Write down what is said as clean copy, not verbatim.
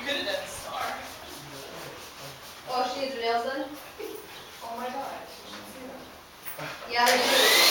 could have done star. Oh, she needs her nails done? Oh my god, you should see them. Yeah, they do.